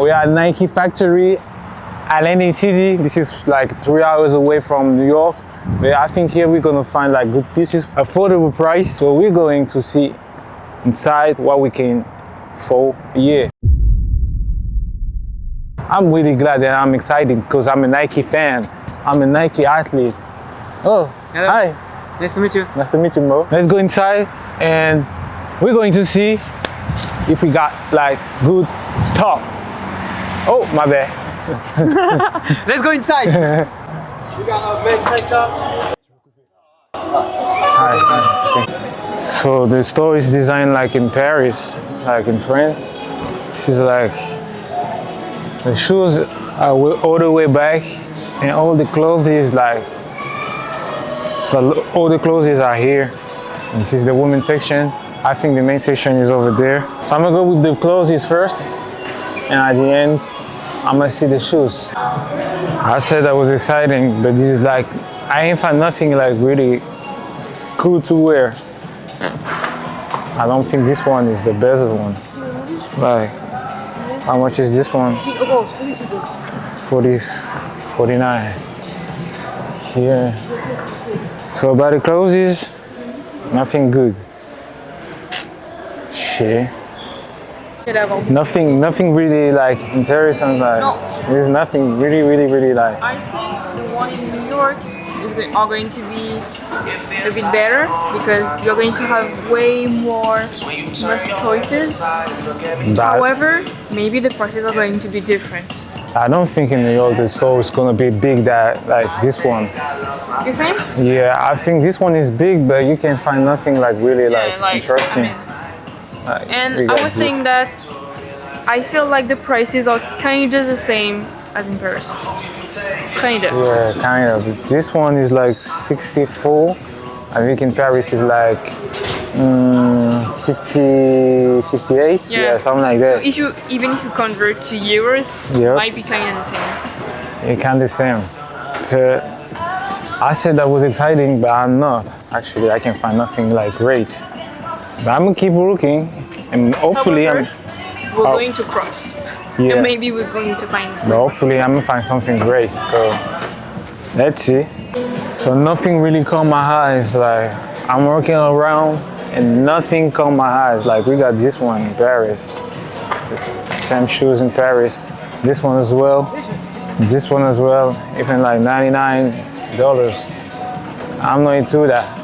we are at Nike factory, Atlantic City. This is like 3 hours away from New York. But I think here we're gonna find like good pieces, affordable price. So we're going to see inside what we can for a year. I'm really glad and I'm excited because I'm a Nike fan. I'm a Nike athlete. Oh, hello. Hi. Nice to meet you. Nice to meet you, Mo. Let's go inside and we're going to see if we got like good stuff. Oh, my bad. Let's go inside. You got men tank tops? Hi. So the store is designed like in Paris, like in France. This is like the shoes are all the way back, and all the clothes is like. So all the clothes are here. And this is the women's section. I think the main section is over there. So I'm gonna go with the clothes first, and at the end, I'm gonna see the shoes. I said that was exciting, but this is like, I ain't find nothing like really cool to wear. I don't think this one is the best one. Like, how much is this one? 49. Yeah. So about the clothes is nothing good. Shit. Nothing really like interesting. Like there's nothing really like. I think the one in New York are going to be a bit better because you're going to have way more choices. However, maybe the prices are going to be different. I don't think in New York the store is gonna be big that like this one. You think? Yeah, I think this one is big, but you can find nothing like really like interesting. And I was saying that I feel like the prices are kind of the same as in Paris. Kind of. Yeah, kind of. This one is like 64. I think in Paris is like 50, 58. Yeah, something like that. So even if you convert to euros, it might be kind of the same. It can be the same. I said that was exciting, but I'm not. Actually, I can find nothing like great. But I'm gonna keep looking, and hopefully we're going to Crocs. Yeah. And maybe we're going to find. But hopefully I'm gonna find something great. So let's see. So nothing really caught my eyes. Like I'm working around, and nothing caught my eyes. Like we got this one in Paris. Same shoes in Paris. This one as well. This one as well. Even like $99. I'm not into that.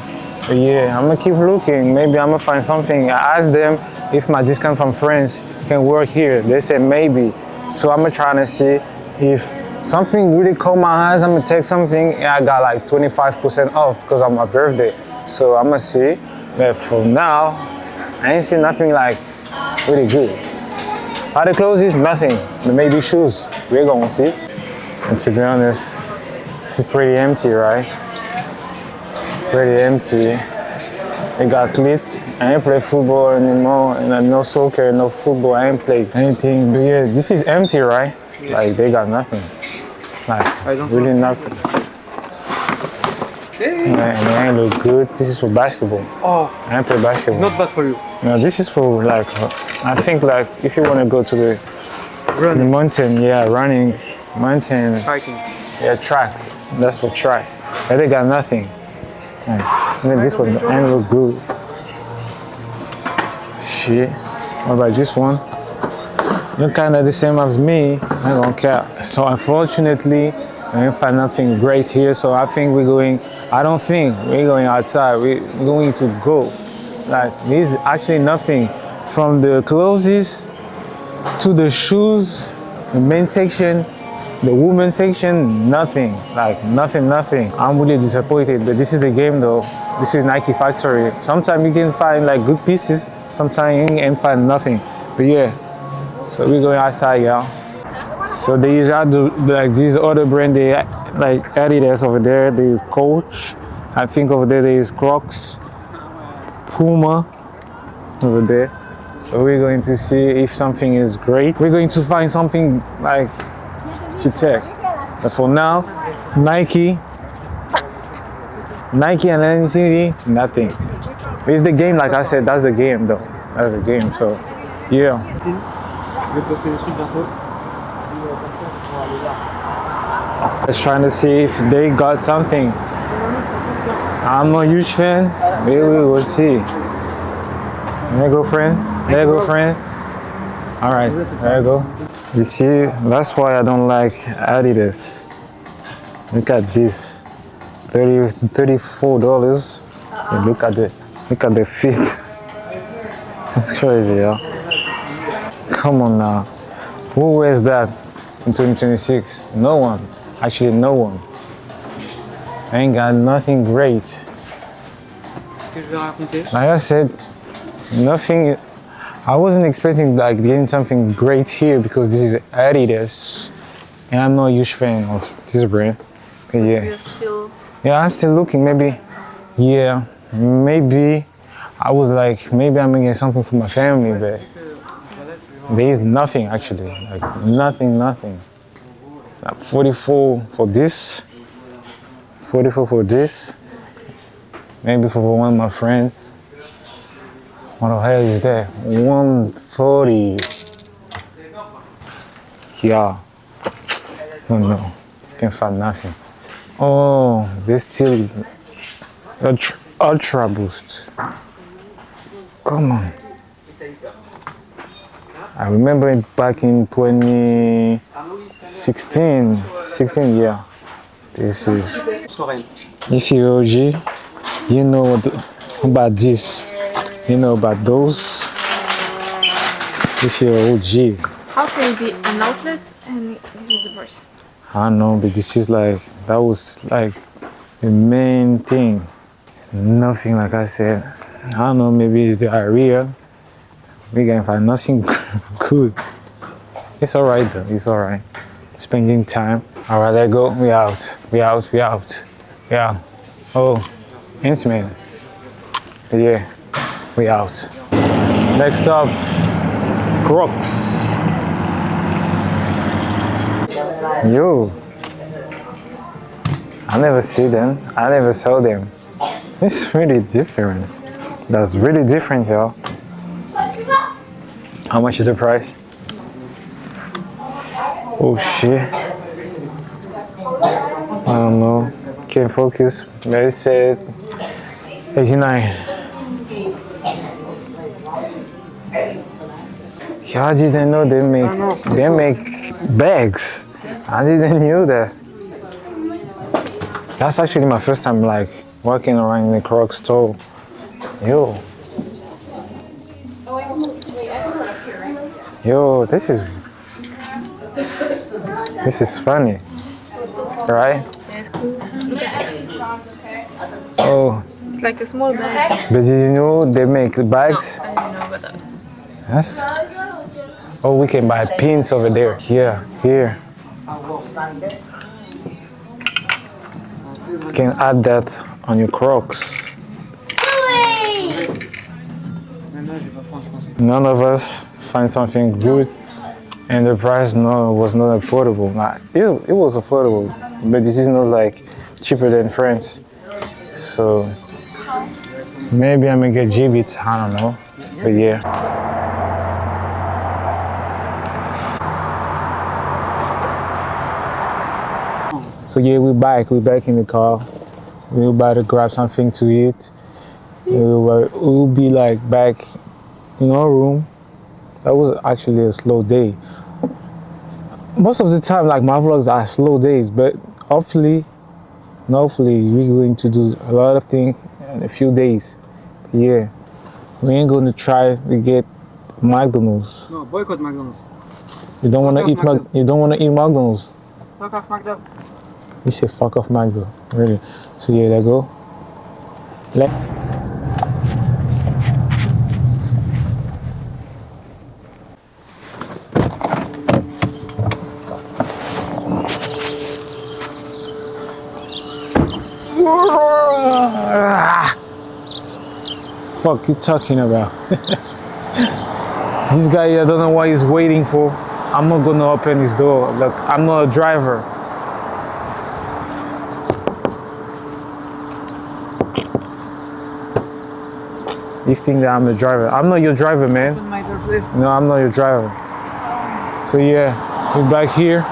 But yeah, I'm gonna keep looking. Maybe I'm gonna find something. I asked them if my discount from France can work here. They said maybe. So I'm gonna try to see if something really caught my eyes. I'm gonna take something and I got like 25% off because of my birthday. So I'm gonna see. But for now, I ain't see nothing like really good. Other clothes is nothing. But maybe shoes. We're gonna see. And to be honest, this is pretty empty, right? Pretty empty. It got cleats. I ain't play football anymore, and no soccer, no football. I ain't play anything. But yeah, this is empty, right? Yes. Like they got nothing. Like really nothing. Hey. And it ain't look good. This is for basketball. Oh, I ain't play basketball. It's not bad for you. No, this is for like, I think like if you want to go to the mountain, yeah, running, mountain. Hiking. Yeah, track. That's for track. But they got nothing. This one ain't look good. Shit. What about this one? You're kind of the same as me. I don't care. So unfortunately, I didn't find nothing great here. So I think I don't think we're going outside. We're going to go. Like there's actually nothing from the clothes to the shoes, the men's section, the women's section, nothing. Like nothing. I'm really disappointed, but this is the game though. This is Nike factory. Sometimes you can find like good pieces, sometimes you can find nothing. But yeah, so we're going outside, y'all. So these are like these other brand, they like Adidas over there, there is Coach. I think over there is Crocs, Puma over there. So we're going to see if something is great. We're going to find something like to check. But for now, Nike and NCT, nothing. It's the game, like I said, that's the game though. That's the game, so yeah. Je vais poster des trucs bientôt. Just trying to see if they got something. I'm a huge fan. Maybe we will see. There you go, friend. There you go, friend. All right, there you go. You see, that's why I don't like Adidas. Look at this, $34. And look at the feet. It's crazy, yeah. Come on now. Who wears that in 2026? No one. Actually, no one. I ain't got nothing great. Ce que je vais raconter. Like I said, nothing. I wasn't expecting like getting something great here because this is Adidas, and I'm not a huge fan of this brand. But yeah, You're still I'm still looking. Maybe, yeah, maybe I was like, maybe I'm gonna get something for my family, but there is nothing actually. Like nothing. Like 44 for this, 44 for this. Maybe for one of my friends. What the hell is that? 140. Yeah. No. Can't find nothing. Oh, this still ultra boost. Come on. I remember it back in 2016. 16, yeah. This is. Soirée. If you're OG, you know about this. You know about those. If you're OG, how can it be an outlet and this is the first? I don't know, but this is like, that was like the main thing. Nothing, like I said. I don't know, maybe it's the area. We can find nothing good. It's alright though, it's alright. Spending time. Alright, let go. We out. Yeah. Oh, intimate. Yeah. We out. Next up, Crocs. Yo, I never see them. I never saw them. It's really different. That's really different here. How much is the price? Oh shit. I don't know. Can't focus. They said 89. Yeah, I didn't know they make bags. I didn't know that. That's actually my first time like walking around in the Crocs store. Yo, this is funny, right? Yeah, it's cool. Look at this. Oh, It's like a small bag. but did you know they make bags? I didn't know about that. Yes. Oh, we can buy pins over there. Here. You can add that on your Crocs. None of us find something good, and the price was not affordable. Like, it was affordable, but this is not like cheaper than France. So maybe I'm gonna get G-Beats, I don't know, but yeah. So yeah, we're back in the car. We're about to grab something to eat. We'll be like back in our room. That was actually a slow day. Most of the time, like my vlogs are slow days, but hopefully we're going to do a lot of things in a few days. Yeah, we ain't going to try to get McDonald's. No, boycott McDonald's. You don't want to eat McDonald's. Fuck off McDonald's. You say fuck off McDo, really. So yeah, let go. Fuck you talking about? This guy here, I don't know what he's waiting for. I'm not gonna open his door. Look, I'm not a driver. You think that I'm the driver? I'm not your driver, man. Open my door, please. No, I'm not your driver. So yeah, We're back here.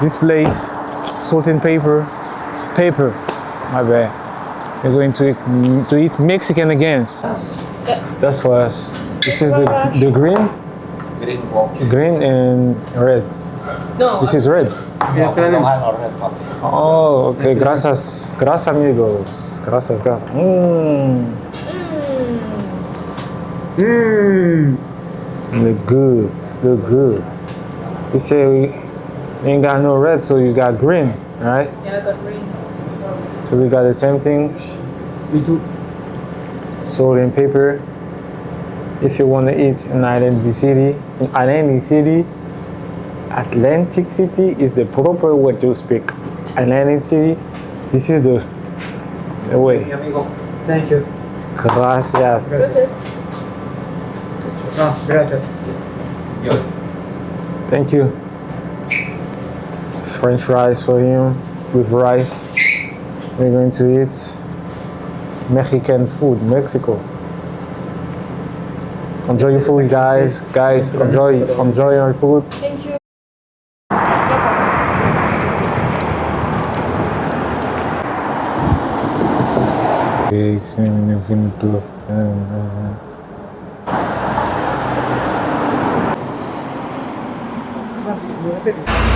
This place, salt and pepper. Pepper, my bad. We're going to eat Mexican again. That's for us. This is the green. Green and red. No. This is red. Oh, okay. Gracias, gracias amigos. Gracias, gracias. Look good. Look good. You say we ain't got no red, so you got green, right? Yeah, I got green. So we got the same thing. We do. Salt and pepper. If you want to eat in Atlantic City is the proper way to speak. Atlantic City, this is the way. Thank you. Gracias. Ah, gracias. Thank you. French fries for him with rice. We're going to eat Mexican food, Mexico. Enjoy your food, guys. Guys, enjoy your food. Thank you. It's in the